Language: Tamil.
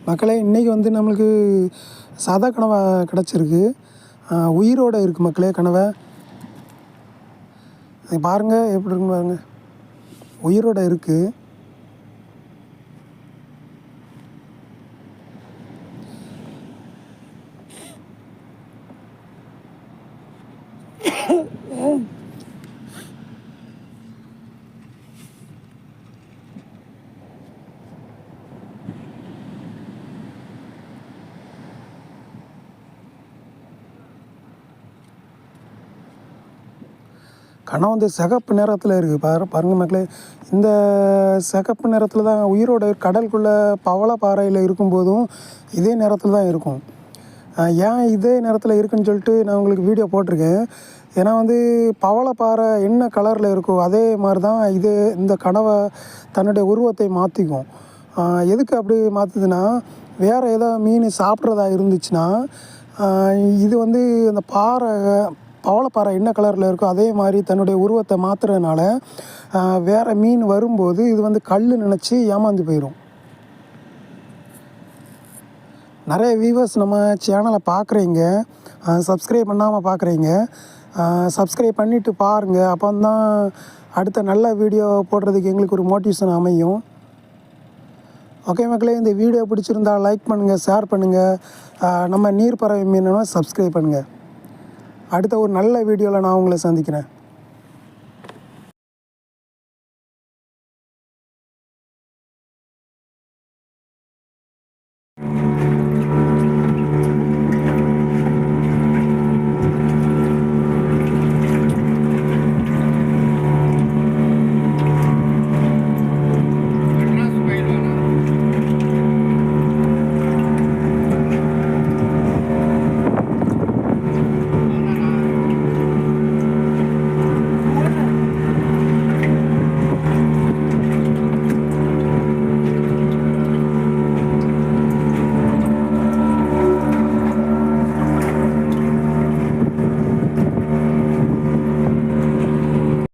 மக்களே, இன்றைக்கி வந்து நம்மளுக்கு சாதா கனவா கிடச்சிருக்கு. உயிரோடு இருக்குது மக்களே கனவை. பாருங்கள் எப்படி இருக்குன்னு பாருங்கள், உயிரோடு இருக்குது. கனவு வந்து சிகப்பு நேரத்தில் இருக்குது. பாருங்கள் மக்களே, இந்த சிகப்பு நேரத்தில் தான் உயிரோட கடலுக்குள்ளே பவளப்பாறையில் இருக்கும்போதும் இதே நேரத்தில் தான் இருக்கும். ஏன் இதே நேரத்தில் இருக்குதுன்னு சொல்லிட்டு நான் உங்களுக்கு வீடியோ போட்டிருக்கேன். ஏன்னா வந்து பவளப்பாறை என்ன கலரில் இருக்கோ அதே மாதிரி தான் இந்த கனவை தன்னுடைய உருவத்தை மாற்றிக்கும். எதுக்கு அப்படி மாற்றுதுன்னா, வேறு ஏதோ மீன் சாப்பிட்றதா இருந்துச்சுன்னா இது வந்து அந்த பவளப்பாறை என்ன கலரில் இருக்கோ அதே மாதிரி தன்னுடைய உருவத்தை மாற்றுறதுனால வேறு மீன் வரும்போது இது வந்து கல் நினச்சி ஏமாந்து போயிடும். நிறைய வியூவர்ஸ் நம்ம சேனலை பார்க்குறீங்க, சப்ஸ்கிரைப் பண்ணாமல் பார்க்குறீங்க. சப்ஸ்கிரைப் பண்ணிவிட்டு பாருங்கள். அப்போ தான் அடுத்த நல்ல வீடியோ போடுறதுக்கு எங்களுக்கு ஒரு மோட்டிவேஷன் அமையும். ஓகே மக்களே, இந்த வீடியோ பிடிச்சிருந்தால் லைக் பண்ணுங்கள், ஷேர் பண்ணுங்கள். நம்ம நீர்ப்பறவை மீனவை சப்ஸ்கிரைப் பண்ணுங்கள். அடுத்த ஒரு நல்ல வீடியோவில் நான் உங்களை சந்திக்கிறேன்.